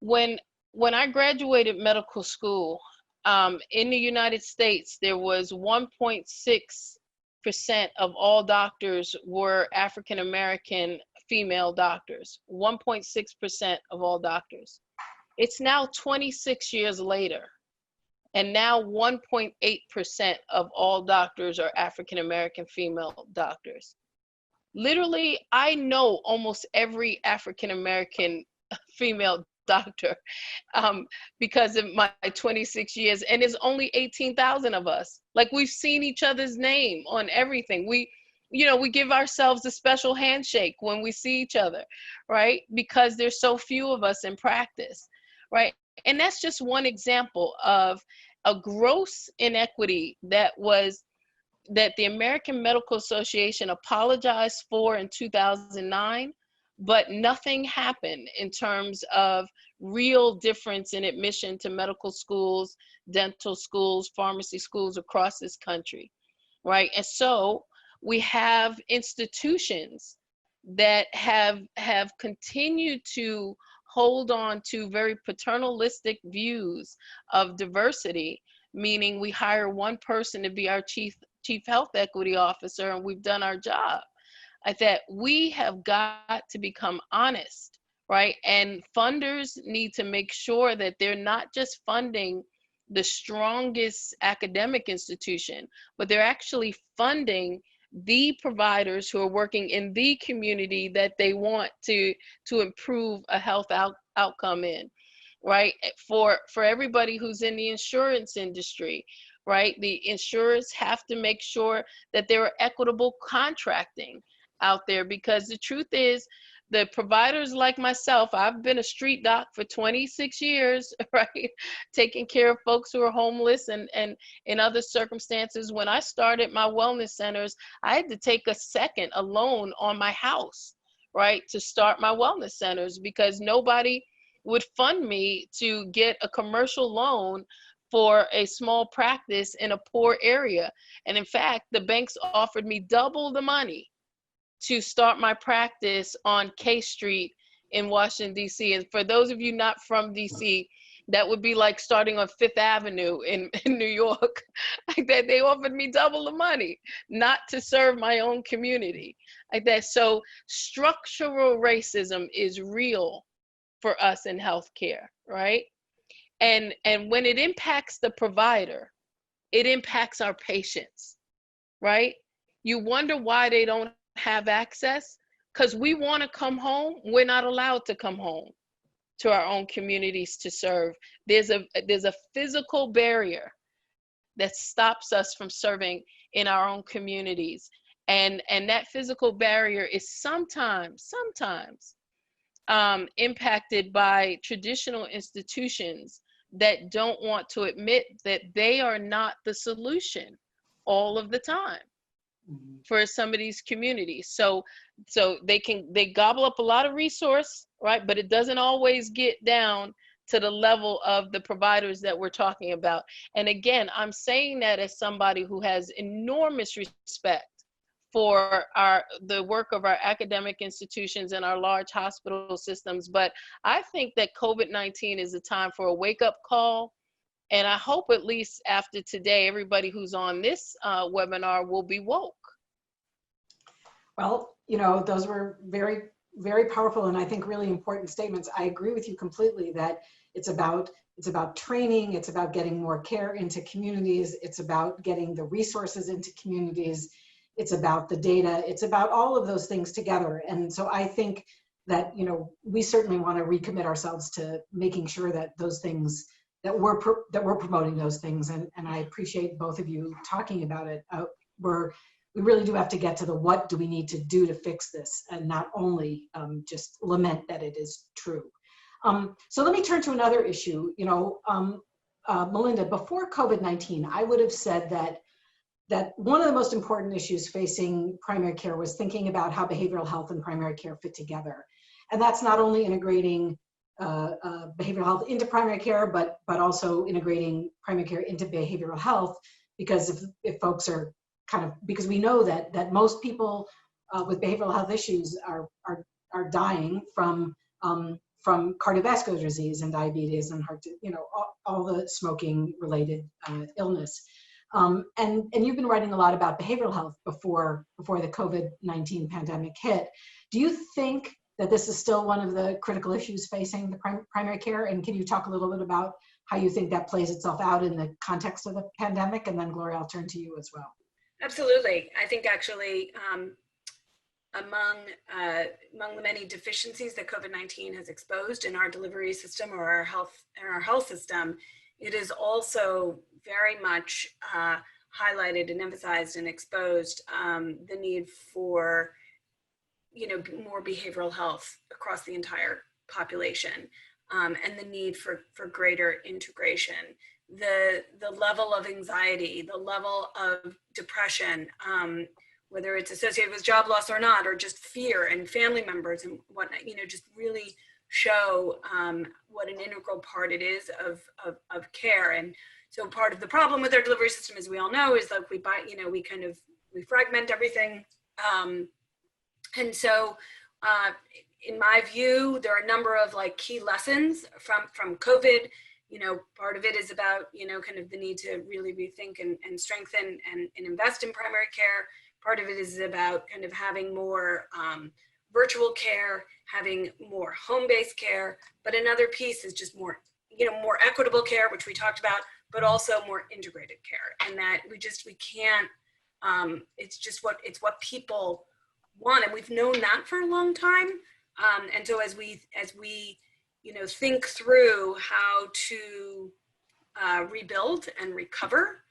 When I graduated medical school, in the United States, there was 1.6% of all doctors were African American female doctors. 1.6% of all doctors. It's now 26 years later, and now 1.8% of all doctors are African American female doctors. Literally, I know almost every African American female doctor because of my 26 years, and there's only 18,000 of us. Like, we've seen each other's name on everything. We give ourselves a special handshake when we see each other, right? Because there's so few of us in practice, right? And that's just one example of a gross inequity that the American Medical Association apologized for in 2009, but nothing happened in terms of real difference in admission to medical schools, dental schools, pharmacy schools across this country, right? And so we have institutions that have continued to hold on to very paternalistic views of diversity, meaning we hire one person to be our chief health equity officer and we've done our job. I thought we have got to become honest, right? And funders need to make sure that they're not just funding the strongest academic institution, but they're actually funding the providers who are working in the community that they want to improve a health outcome in, right? For everybody who's in the insurance industry, right? The insurers have to make sure that there are equitable contracting out there, because the truth is the providers like myself, I've been a street doc for 26 years, right? Taking care of folks who are homeless and in other circumstances. When I started my wellness centers, I had to take a loan on my house, right? To start my wellness centers, because nobody would fund me to get a commercial loan for a small practice in a poor area. And in fact, the banks offered me double the money to start my practice on K Street in Washington, D.C. And for those of you not from D.C., that would be like starting on Fifth Avenue in New York. Like that, they offered me double the money, not to serve my own community. Like that. So structural racism is real for us in healthcare, right? And when it impacts the provider, it impacts our patients, right? You wonder why they don't have access, because we want to come home. We're not allowed to come home to our own communities to serve. There's a physical barrier that stops us from serving in our own communities, and that physical barrier is sometimes impacted by traditional institutions that don't want to admit that they are not the solution all of the time for some of these communities. So they gobble up a lot of resource, right? But it doesn't always get down to the level of the providers that we're talking about. And again, I'm saying that as somebody who has enormous respect for the work of our academic institutions and our large hospital systems. But I think that COVID-19 is a time for a wake-up call. And I hope at least after today, everybody who's on this webinar will be woke. Well, you know, those were very, very powerful and I think really important statements. I agree with you completely that it's about training, it's about getting more care into communities, it's about getting the resources into communities, it's about the data, it's about all of those things together. And so I think that, you know, we certainly want to recommit ourselves to making sure that those things, that we're promoting those things. And I appreciate both of you talking about it. We really do have to get to the what do we need to do to fix this, and not only just lament that it is true. So let me turn to another issue. You know, Melinda, before COVID-19, I would have said that one of the most important issues facing primary care was thinking about how behavioral health and primary care fit together. And that's not only integrating behavioral health into primary care, but also integrating primary care into behavioral health, because if folks are because we know that most people with behavioral health issues are dying from cardiovascular disease and diabetes and heart, you know, all the smoking related illness. And you've been writing a lot about behavioral health before the COVID-19 pandemic hit. Do you think that this is still one of the critical issues facing the primary care? And can you talk a little bit about how you think that plays itself out in the context of the pandemic? And then Gloria, I'll turn to you as well. Absolutely. I think actually among the many deficiencies that COVID-19 has exposed in our delivery system or our health system, it is also very much highlighted and emphasized and exposed the need for, you know, more behavioral health across the entire population, and the need for greater integration. The level of anxiety, the level of depression, whether it's associated with job loss or not, or just fear and family members and whatnot, just really show what an integral part it is of care. And so part of the problem with our delivery system, as we all know, is that we fragment everything. And so in my view, there are a number of key lessons from COVID. Part of it is about, kind of the need to really rethink and strengthen and invest in primary care. Part of it is about kind of having more virtual care, having more home-based care. But another piece is just more equitable care, which we talked about, but also more integrated care. And that we can't, it's what people want. And we've known that for a long time. And so as we think through how to rebuild and recover,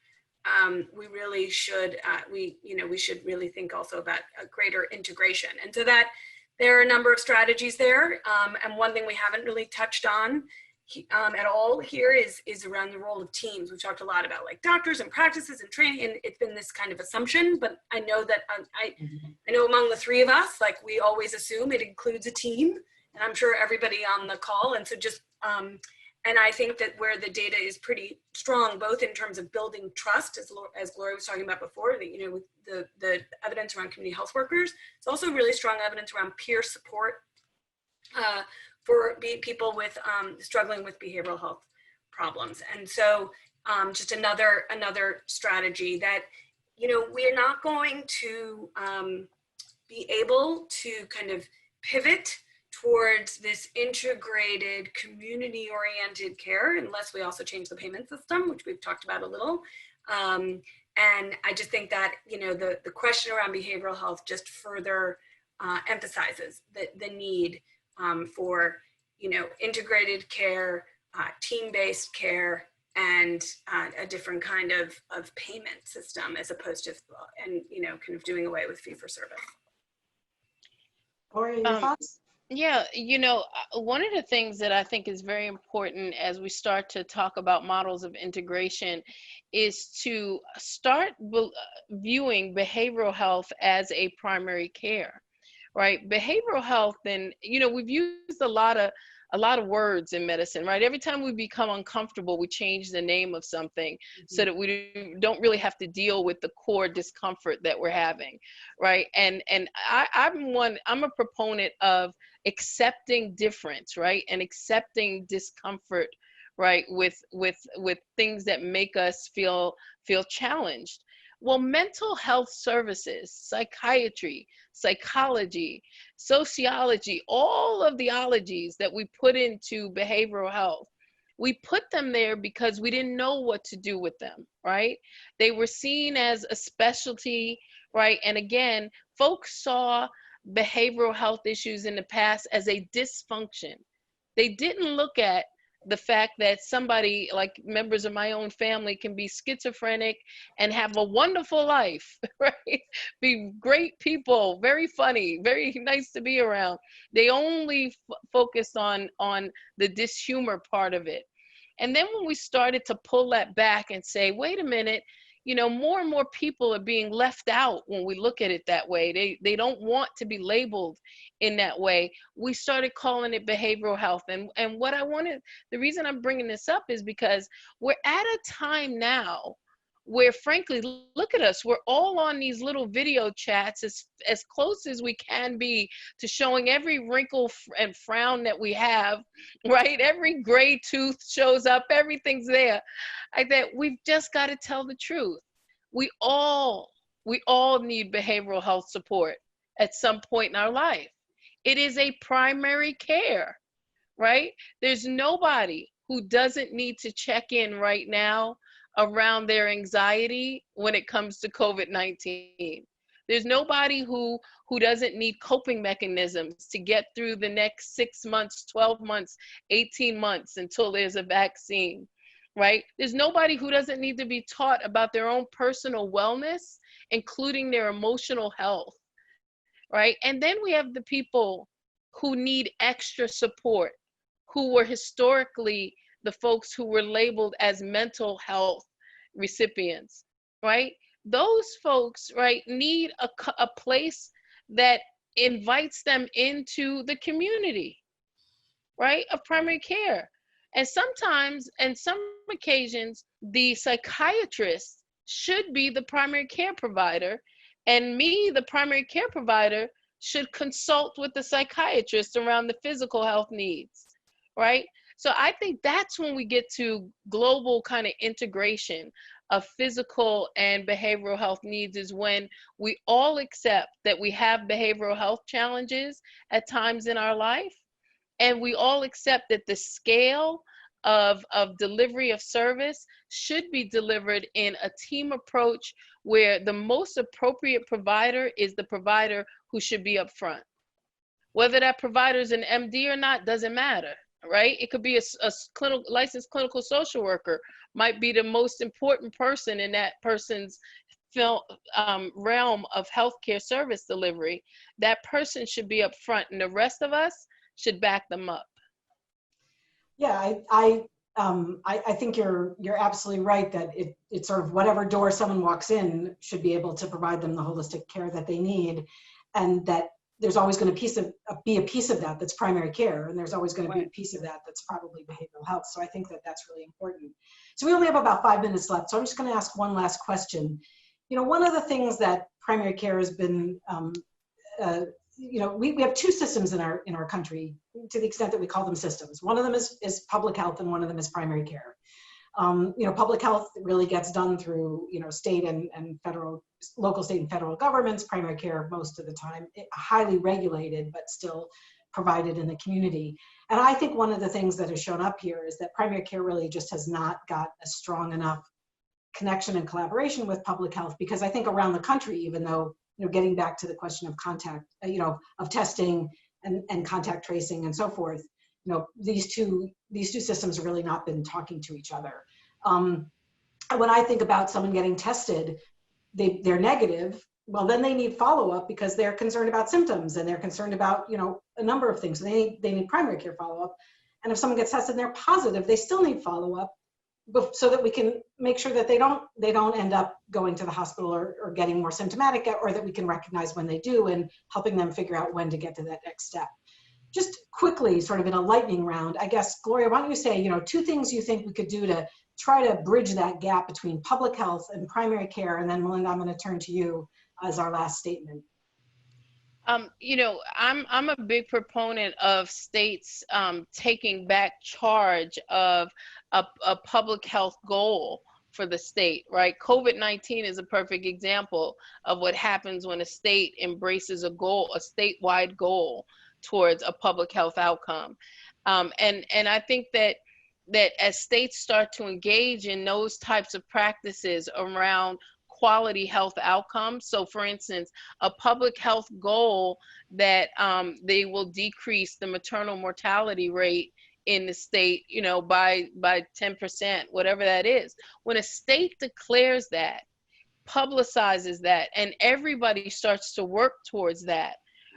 we really should, we should really think also about a greater integration. And so that there are a number of strategies there. And one thing we haven't really touched on at all here is around the role of teams. We've talked a lot about doctors and practices and training, and it's been this kind of assumption, but I know that I know among the three of us, we always assume it includes a team, and I'm sure everybody on the call. And so just, and I think that where the data is pretty strong, both in terms of building trust, as Gloria was talking about before, with the evidence around community health workers, it's also really strong evidence around peer support for people with struggling with behavioral health problems. And so just another strategy that, we're not going to be able to kind of pivot towards this integrated community-oriented care unless we also change the payment system, which we've talked about a little. And I just think that, the question around behavioral health just further emphasizes the need for, integrated care, team-based care, and a different kind of payment system as opposed to, and, kind of doing away with fee-for-service. Gloria, your thoughts? Yeah, one of the things that I think is very important as we start to talk about models of integration is to start viewing behavioral health as a primary care, right? Behavioral health, and we've used a lot of words in medicine, right? Every time we become uncomfortable, we change the name of something so that we don't really have to deal with the core discomfort that we're having, right? And I'm a proponent of accepting difference, right? And accepting discomfort, right? With things that make us feel challenged. Well, mental health services, psychiatry, psychology, sociology, all of the ologies that we put into behavioral health, we put them there because we didn't know what to do with them, right? They were seen as a specialty, right? And again, folks saw behavioral health issues in the past as a dysfunction. They didn't look at the fact that somebody, like members of my own family, can be schizophrenic and have a wonderful life, right? Be great people, very funny, very nice to be around. They only focused on the dishumor part of it. And then when we started to pull that back and say, wait a minute, more and more people are being left out when we look at it that way. They don't want to be labeled in that way. We started calling it behavioral health. And what the reason I'm bringing this up is because we're at a time now where, frankly, look at us, we're all on these little video chats as close as we can be to showing every wrinkle and frown that we have, right? Every gray tooth shows up, everything's there. That we've just got to tell the truth. We all need behavioral health support at some point in our life. It is a primary care, right? There's nobody who doesn't need to check in right now around their anxiety when it comes to COVID-19. There's nobody who doesn't need coping mechanisms to get through the next 6 months, 12 months, 18 months until there's a vaccine, right? There's nobody who doesn't need to be taught about their own personal wellness, including their emotional health, right? And then we have the people who need extra support, who were historically the folks who were labeled as mental health recipients, right? those folks, right, need a place that invites them into the community, right, of primary care. And sometimes, and some occasions, the psychiatrist should be the primary care provider, and me, the primary care provider, should consult with the psychiatrist around the physical health needs, right? So I think that's when we get to global kind of integration of physical and behavioral health needs, is when we all accept that we have behavioral health challenges at times in our life, and we all accept that the scale of delivery of service should be delivered in a team approach where the most appropriate provider is the provider who should be up front. Whether that provider is an MD or not doesn't matter, right? It could be a licensed clinical social worker, might be the most important person in that person's realm of healthcare service delivery. That person should be up front, and the rest of us should back them up. Yeah, I think you're absolutely right that it's sort of whatever door someone walks in should be able to provide them the holistic care that they need, and that there's always going to be a piece of that that's primary care, and there's always going to be a piece of that that's probably behavioral health. So I think that that's really important. So we only have about 5 minutes left, so I'm just going to ask one last question. You know, one of the things that primary care has been, you know, we have two systems in our country, to the extent that we call them systems. One of them is public health, and one of them is primary care. You know, public health really gets done through, you know, state and federal, local, state, and federal governments. Primary care, most of the time, highly regulated, but still provided in the community. And I think one of the things that has shown up here is that primary care really just has not got a strong enough connection and collaboration with public health, because I think around the country, even though, you know, getting back to the question of contact, you know, of testing and contact tracing and so forth, you know, these two systems have really not been talking to each other. When I think about someone getting tested, they're negative, well, then they need follow-up because they're concerned about symptoms and they're concerned about, you know, a number of things. So they need primary care follow-up. And if someone gets tested and they're positive, they still need follow-up, so that we can make sure that they don't end up going to the hospital or getting more symptomatic, or that we can recognize when they do and helping them figure out when to get to that next step. Just quickly, sort of in a lightning round, I guess, Gloria, why don't you say, you know, 2 things you think we could do to try to bridge that gap between public health and primary care, and then Melinda, I'm going to turn to you as our last statement. You know, I'm a big proponent of states taking back charge of a public health goal for the state, right? COVID-19 is a perfect example of what happens when a state embraces a goal, a statewide goal towards a public health outcome. And I think that as states start to engage in those types of practices around quality health outcomes. So for instance, a public health goal that they will decrease the maternal mortality rate in the state, you know, by 10%, whatever that is. When a state declares that, publicizes that, and everybody starts to work towards that,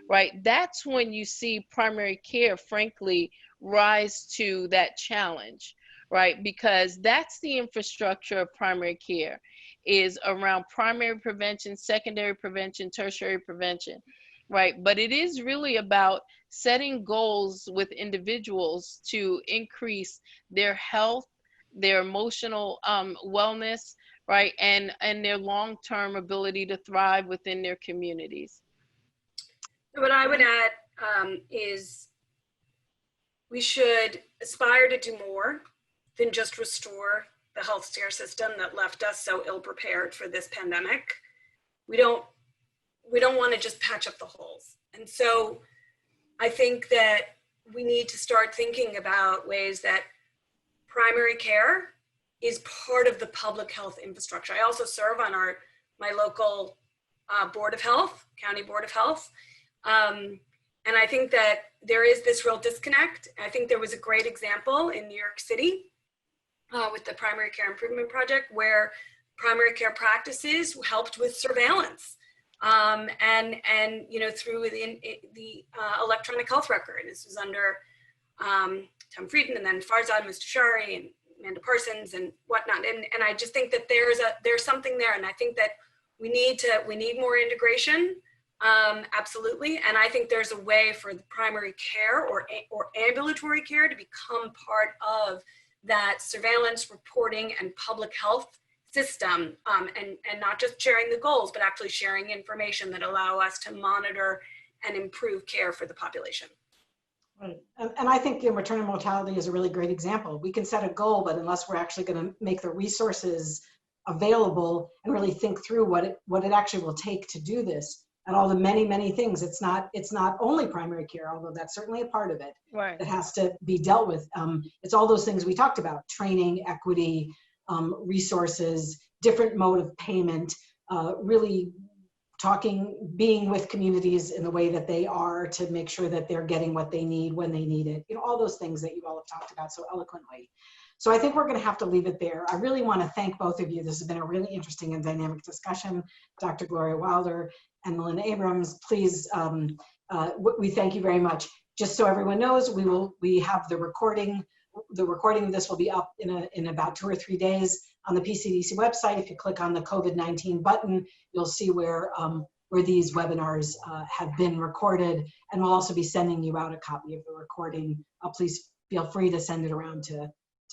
right? That's when you see primary care, frankly, rise to that challenge, right? Because that's the infrastructure of primary care, is around primary prevention, secondary prevention, tertiary prevention, right? But it is really about setting goals with individuals to increase their health, their emotional wellness, right? And their long-term ability to thrive within their communities. What I would add is we should aspire to do more than just restore the healthcare system that left us so ill-prepared for this pandemic. We don't want to just patch up the holes. And so I think that we need to start thinking about ways that primary care is part of the public health infrastructure. I also serve on my local Board of Health, County Board of Health. And I think that there is this real disconnect. I think there was a great example in New York City with the Primary Care Improvement Project, where primary care practices helped with surveillance and you know, through the electronic health record. This was under Tom Frieden, and then Farzad Mustashari and Amanda Parsons and whatnot. And I just think that there's something there. And I think that we need more integration, absolutely. And I think there's a way for the primary care or ambulatory care to become part of that surveillance, reporting, and public health system, and not just sharing the goals, but actually sharing information that allow us to monitor and improve care for the population. Right. And I think maternal mortality is a really great example. We can set a goal, but unless we're actually going to make the resources available and really think through what it actually will take to do this, and all the many things, it's not only primary care, although that's certainly a part of it, Right. that has to be dealt with. It's all those things we talked about: training, equity, resources, different mode of payment, really being with communities in the way that they are to make sure that they're getting what they need when they need it. All those things that you all have talked about so eloquently. So I think we're going to have to leave it there. I really want to thank both of you. This has been a really interesting and dynamic discussion. Dr. Gloria Wilder and Melinda Abrams, please, we thank you very much. Just so everyone knows, we have the recording. The recording of this will be up in about 2 or 3 days on the PCDC website. If you click on the COVID-19 button, you'll see where these webinars have been recorded, and we'll also be sending you out a copy of the recording. Please feel free to send it around to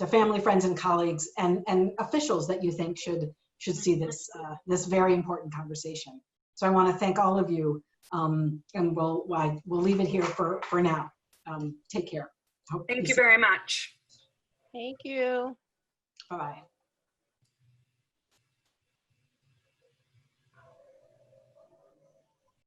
family, friends, and colleagues, and officials that you think should see this very important conversation. So I want to thank all of you, and we'll leave it here for now. Take care. Thank you very much. Thank you. Bye-bye.